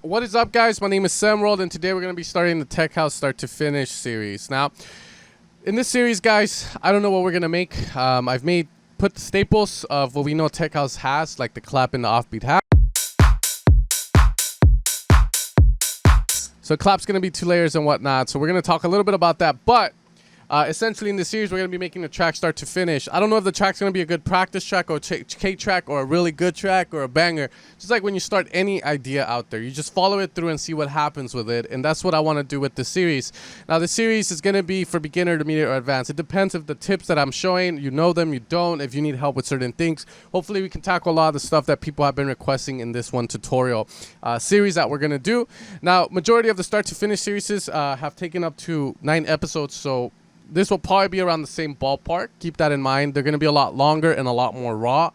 What is up, guys? My name is Samworld, and today we're going to be starting the Tech House Start to Finish series. Now, in this series, guys, I don't know what we're going to make. I've put the staples of what we know Tech House has, like the clap and the offbeat hat. So clap's going to be 2 layers and whatnot. So we're going to talk a little bit about that, but essentially in this series, we're going to be making the track start to finish. I don't know if the track's going to be a good practice track or a K track or a really good track or a banger. Just like when you start any idea out there, you just follow it through and see what happens with it. And that's what I want to do with this series. Now, the series is going to be for beginner, intermediate, or advanced. It depends if the tips that I'm showing, you know them, you don't, if you need help with certain things. Hopefully, we can tackle a lot of the stuff that people have been requesting in this one tutorial series that we're going to do. Now, majority of the start to finish series have taken up to 9 episodes, so this will probably be around the same ballpark. Keep that in mind. They're going to be a lot longer and a lot more raw.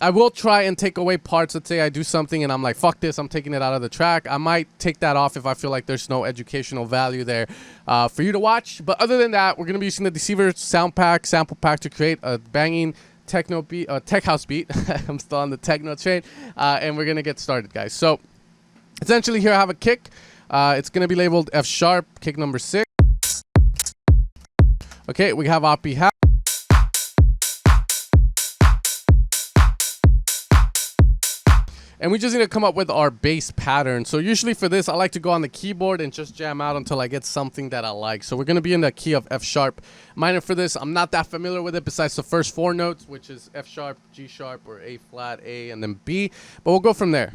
I will try and take away parts. Let's say I do something and I'm like, fuck this, I'm taking it out of the track. I might take that off if I feel like there's no educational value there for you to watch. But other than that, we're going to be using the Deceiver sample pack to create a banging techno beat, tech house beat. I'm still on the techno train. And we're going to get started, guys. So essentially here I have a kick. It's going to be labeled F sharp, kick number 6. Okay, we have offbeat hat. And we just need to come up with our bass pattern. So usually for this, I like to go on the keyboard and just jam out until I get something that I like. So we're going to be in the key of F sharp minor for this. I'm not that familiar with it besides the first 4 notes, which is F sharp, G sharp, or A flat, A, and then B. But we'll go from there.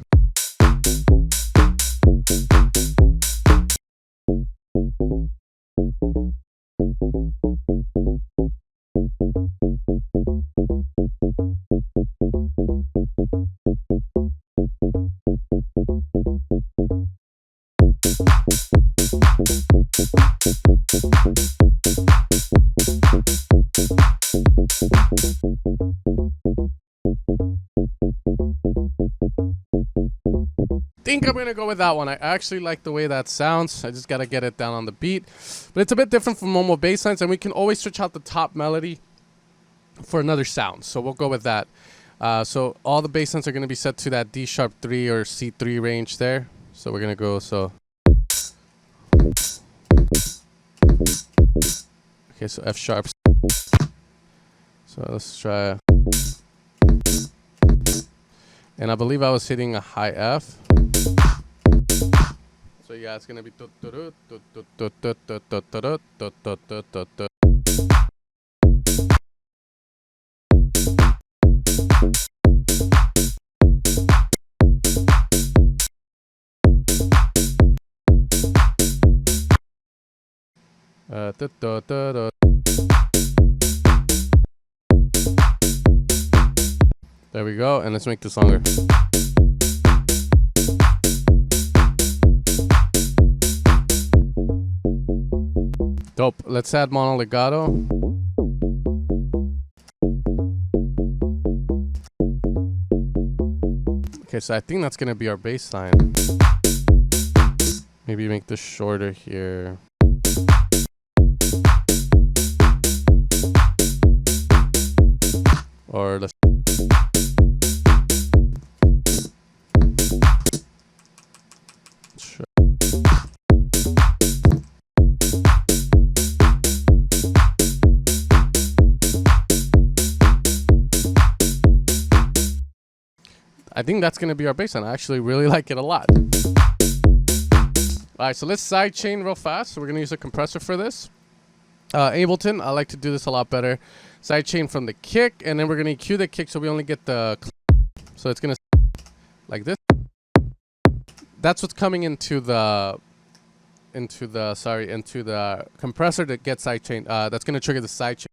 I think I'm gonna go with that one. I actually like the way that sounds. I just gotta get it down on the beat, but it's a bit different from normal bass lines, and we can always switch out the top melody for another sound, so we'll go with that. So all the bass lines are gonna be set to that D sharp 3 or C3 range there. So we're gonna go okay, so F sharp. So let's try. And I believe I was hitting a high F. So yeah, it's gonna be. There we go, and let's make this longer. Dope. Let's add mono legato. Okay, so I think that's gonna be our bass line. Maybe make this shorter here. Or let's. I think that's going to be our bass line. I actually really like it a lot. All right, so let's sidechain real fast. So we're going to use a compressor for this. Ableton, I like to do this a lot better. Sidechain from the kick, and then we're going to EQ the kick so we only get the... So it's going to... like this. That's what's coming into the compressor that gets sidechain. That's going to trigger the sidechain.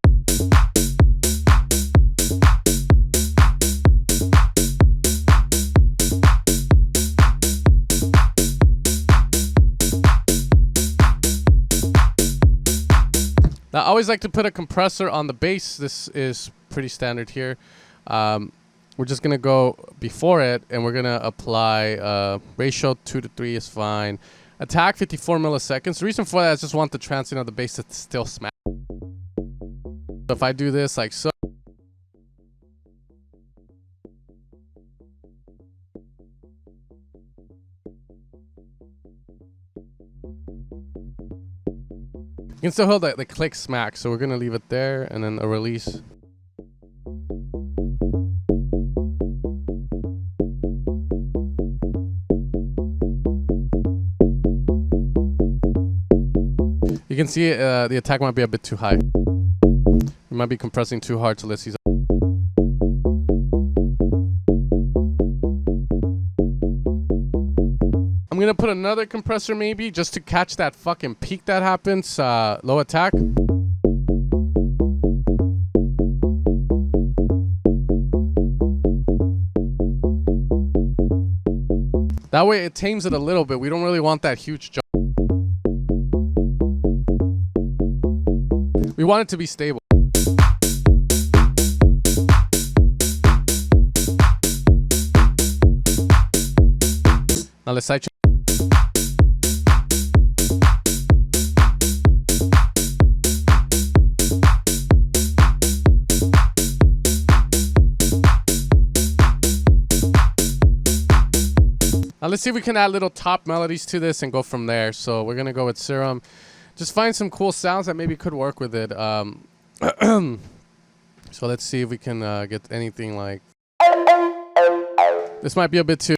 Now, I always like to put a compressor on the bass. This is pretty standard here. We're just going to go before it, and we're going to apply ratio 2 to 3 is fine. Attack 54 milliseconds. The reason for that is I just want the transient of the bass to still smack. So if I do this like so. You can still hold the click smack, so we're gonna leave it there, and then a release. You can see the attack might be a bit too high. We might be compressing too hard, so let's see. I'm gonna put another compressor maybe just to catch that fucking peak that happens. Low attack. That way it tames it a little bit. We don't really want that huge jump. We want it to be stable. Now let's side check. Now let's see if we can add little top melodies to this and go from there. So we're gonna go with Serum. Just find some cool sounds that maybe could work with it. So let's see if we can get anything like... This might be a bit too...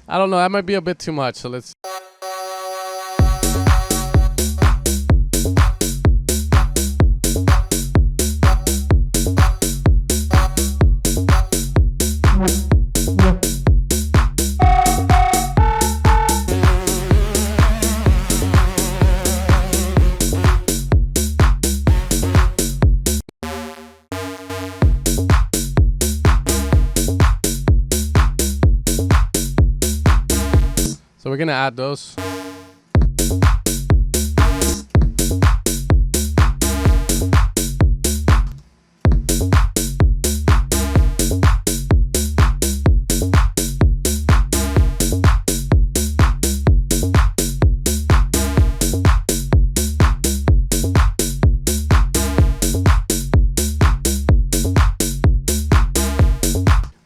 I don't know, that might be a bit too much, so let's... So we're gonna add those.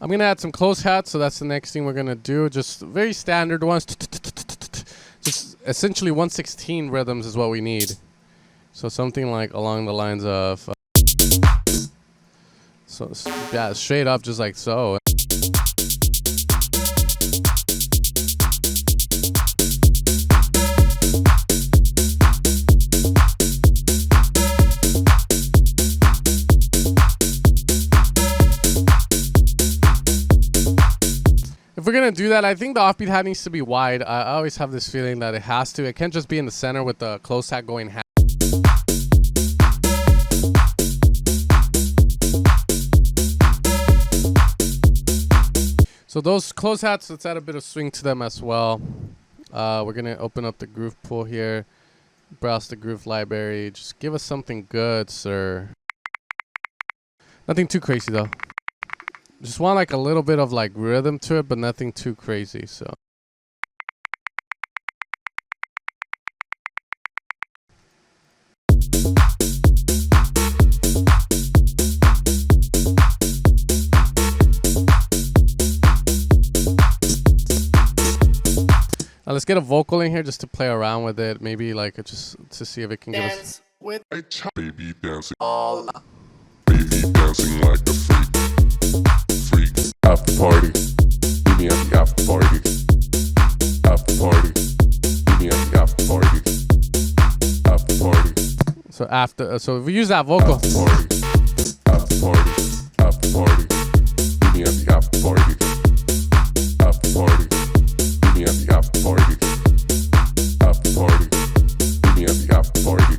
I'm gonna add some close hats, so that's the next thing we're gonna do. Just very standard ones. Just essentially 1/16 rhythms is what we need. So something like along the lines of, so yeah, straight up, just like so. If we're gonna do that, I think the offbeat hat needs to be wide. I always have this feeling that it has to. It can't just be in the center with the close hat going half. So those close hats, let's add a bit of swing to them as well. We're gonna open up the groove pool here, browse the groove library. Just give us something good, sir. Nothing too crazy though. Just want like a little bit of like rhythm to it, but nothing too crazy, so. Now let's get a vocal in here just to play around with it. Maybe like just to see if it can give us. With a baby dancing all up. Baby dancing like a freak. After party, meet me at the after party. After party, meet me at the after party. After party. So after, so if we use that vocal. After party, after party, after party. Meet me at the after party. After party, meet me at the after party. After party, meet me at the after party.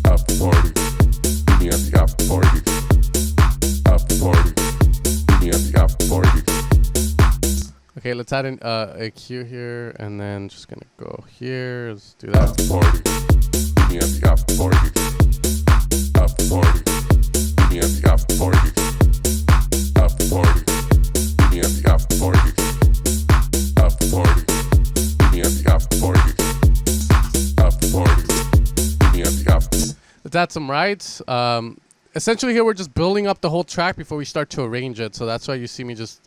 After party, meet me at the after party. After party. At the after party. Okay, Okay, let's add an a cue here, and then just gonna go here. Let's do that. After party. Meet me at the after party. After party. Meet me at the after party. After party. Meet me at the after party. After party. Meet me at the after party. After party. Meet me at the after. Let's add some rides. Essentially here we're just building up the whole track before we start to arrange it. So that's why you see me just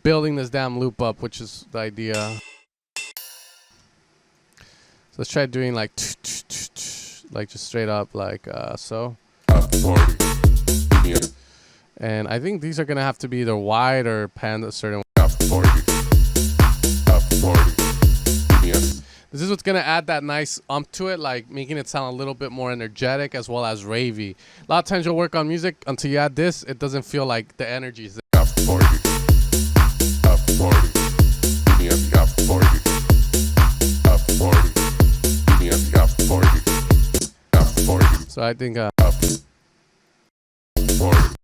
building this damn loop up, which is the idea. So let's try doing like just straight up like so. After party. Yeah. And I think these are gonna have to be either wide or panned a certain way. After party. After party. Yeah. This is what's gonna add that nice to it, like making it sound a little bit more energetic as well as ravey. A lot of times you'll work on music until you add this, it doesn't feel like the energy is there. After party. After party. Meet me at the after party. After party. Meet me at the after party. After party. So I think After party. After party.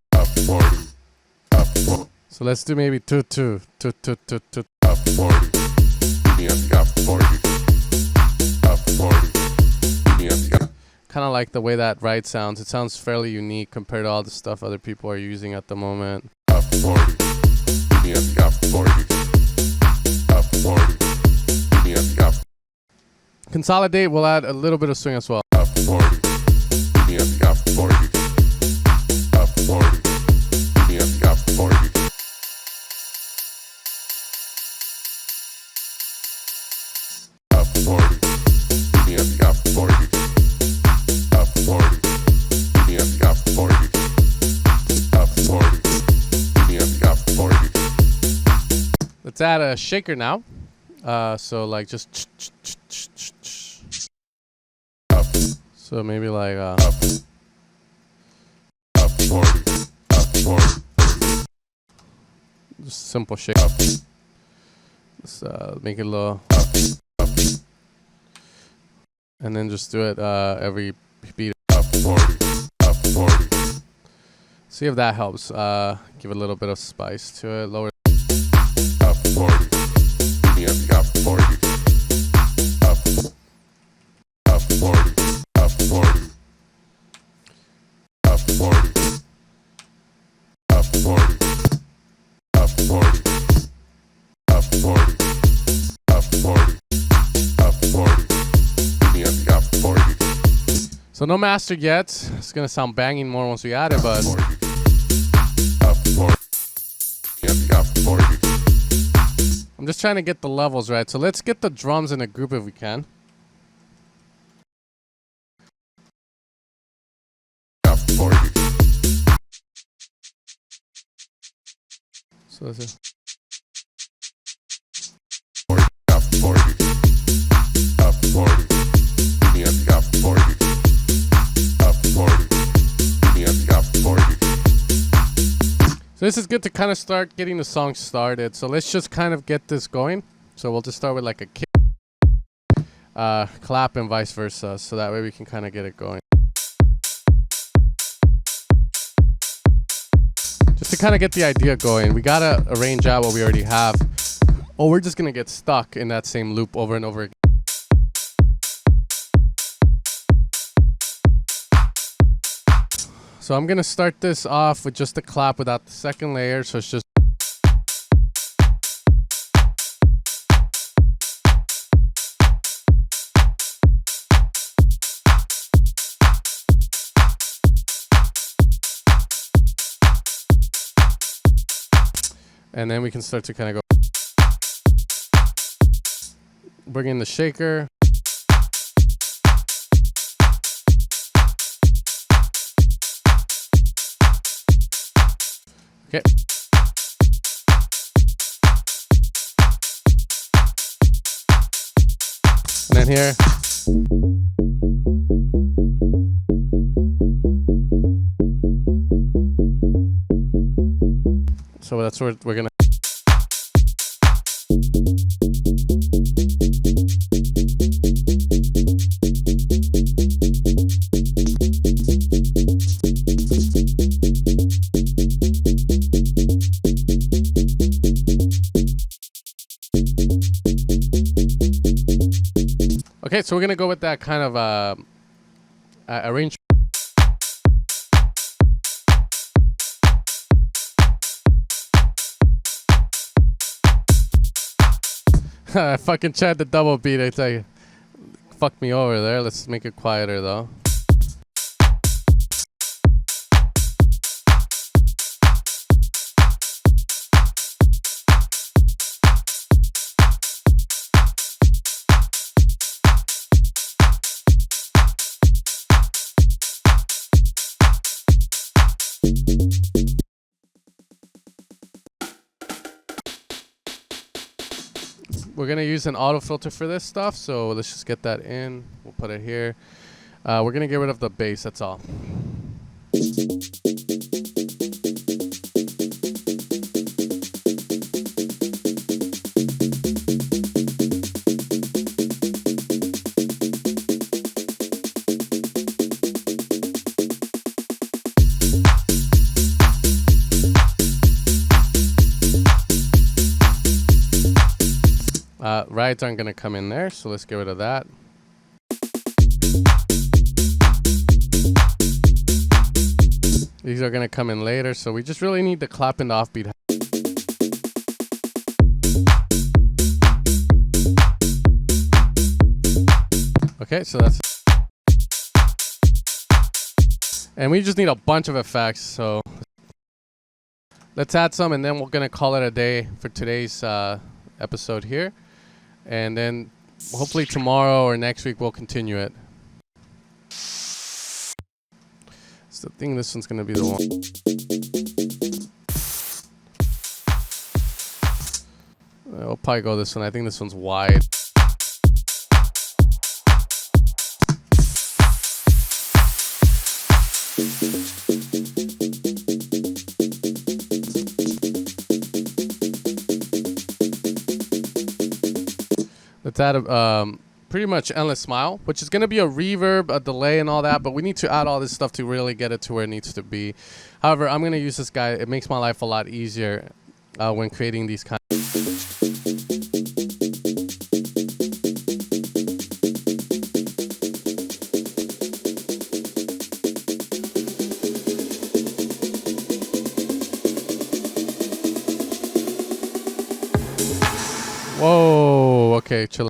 After party. so let's do maybe two. After party. Meet me at the after party. After party. Meet me at the after. Kind of like the way that ride sounds. It sounds fairly unique compared to all the stuff other people are using at the moment. After party. Meet me at the after party. After party. Meet me at the after. Consolidate, we'll add a little bit of swing as well. After party. Meet me at the after party. After party. Meet me at the after party. After party. Meet me at the after party. After party. Meet me at the after party. After party. Meet me at the after party. Let's add a shaker now. So like just so maybe like After party. After party. just simple shake. Let's make it a little, and then just do it every beat. After party. After party. See if that helps. Give a little bit of spice to it. Lower. After party. Meet me at the after party. After party. After party. After party. After party. After party. After party. After party. After party. Meet me at the after party. So no mastered yet. It's gonna sound banging more once we add it, but After party. Meet me at the after party. I'm just trying to get the levels right. So let's get the drums in a group if we can. After party. So this is, After party. After party. Meet me at the after party. After party. Meet me at the after party. so this is good to kind of start getting the song started. So let's just kind of get this going. So we'll just start with like a kick, clap, and vice versa. So that way we can kind of get it going. Just to kind of get the idea going, we gotta arrange out what we already have, or we're just gonna get stuck in that same loop over and over again. So I'm gonna start this off with just a clap without the second layer. So it's just. And then we can start to kind of go. Bring in the shaker. Okay. And then here. So that's where we're gonna. Okay, so we're gonna go with that kind of arrangement. I fucking tried the double beat. I tell you, fucked me over there. Let's make it quieter though. We're gonna use an auto filter for this stuff, so let's just get that in. We'll put it here. We're gonna get rid of the bass, that's all. Rides aren't gonna come in there, so let's get rid of that. These are gonna come in later, so we just really need the clap and the offbeat. Okay, so that's, and we just need a bunch of effects, so let's add some, and then we're gonna call it a day for today's episode here. And then hopefully tomorrow or next week we'll continue it. So I think this one's gonna be the one. We'll probably go this one. I think this one's wide. Let's add a pretty much Endless Smile, which is going to be a reverb, a delay, and all that, but we need to add all this stuff to really get it to where it needs to be. However, I'm going to use this guy. It makes my life a lot easier when creating these kinds. Whoa, okay, chill.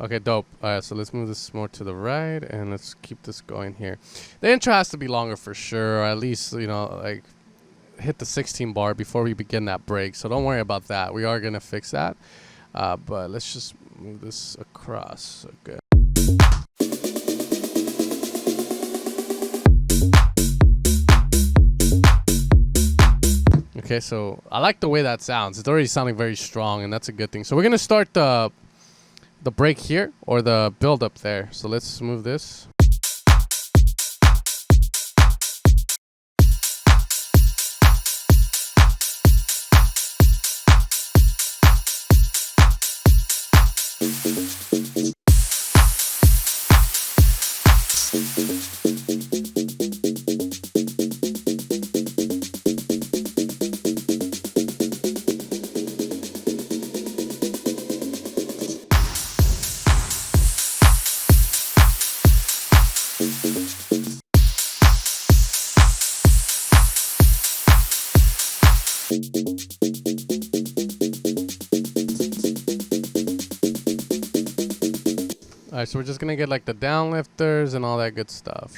Okay, dope. Alright, so let's move this more to the right, and let's keep this going here. The intro has to be longer for sure, or at least, you know, like, hit the 16 bar before we begin that break, so don't worry about that. We are going to fix that, but let's just move this across. Okay. Okay, so I like the way that sounds. It's already sounding very strong, and that's a good thing. So we're gonna start the break here, or the build up there. So let's move this. Alright, so we're just gonna get like the downlifters and all that good stuff.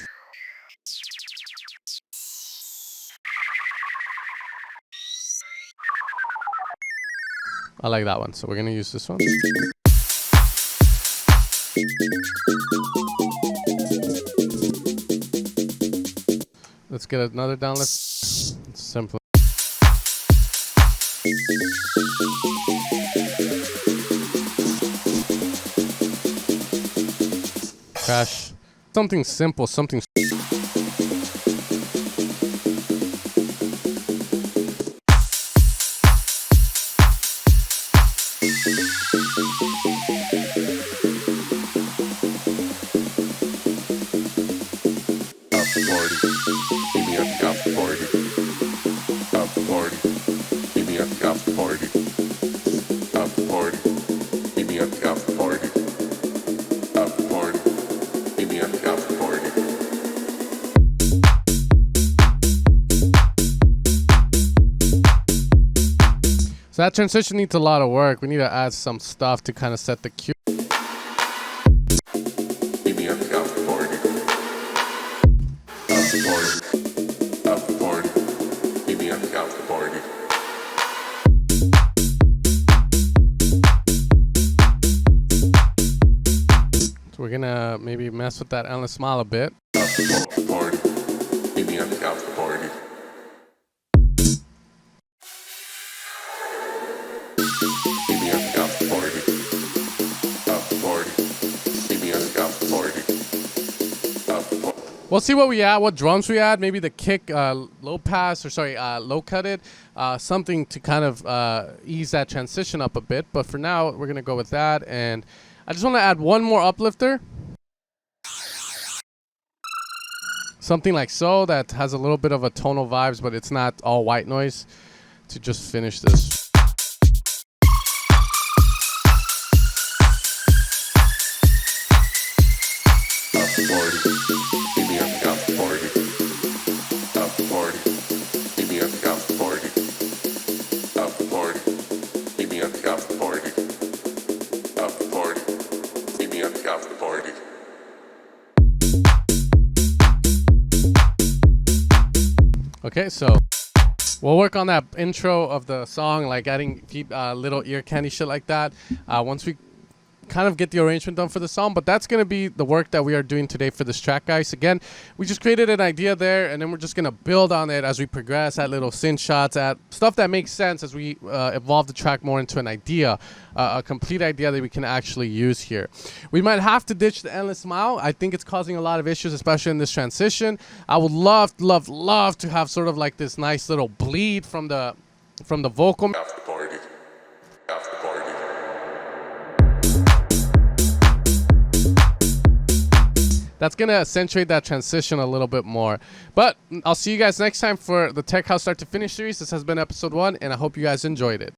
I like that one, so we're gonna use this one. Let's get another downlift. It's simple. Crash. Something simple, something. After party. Meet me at the after party. So that transition needs a lot of work. We need to add some stuff to kind of set the cue. Meet me at the after party. After party. After party. Meet me at the after party. So we're gonna maybe mess with that endless smile a bit. After party. Meet me at the after party. Meet me at the after party. After party. Meet me at the after party. After party. We'll see what we add, what drums we add. Maybe the kick, low pass, or sorry, low cut it. Something to kind of ease that transition up a bit. But for now, we're gonna go with that. And I just want to add one more uplifter. Something like so that has a little bit of a tonal vibes, but it's not all white noise, to just finish this. After party. Meet me at the after party. After party. Meet me at the after party. After party. Meet me at the after party. After party. Meet me at the after party. Okay, so we'll work on that intro of the song, like adding little ear candy shit like that, once we kind of get the arrangement done for the song. But that's going to be the work that we are doing today for this track, guys. Again, we just created an idea there, and then we're just going to build on it as we progress, add little synth shots, add stuff that makes sense as we evolve the track more into an idea, a complete idea that we can actually use here. We might have to ditch the endless smile. I think it's causing a lot of issues, especially in this transition. I would love to have sort of like this nice little bleed from the vocal. After party. After party. That's going to accentuate that transition a little bit more. But I'll see you guys next time for the Tech House Start to Finish series. This has been episode 1, and I hope you guys enjoyed it.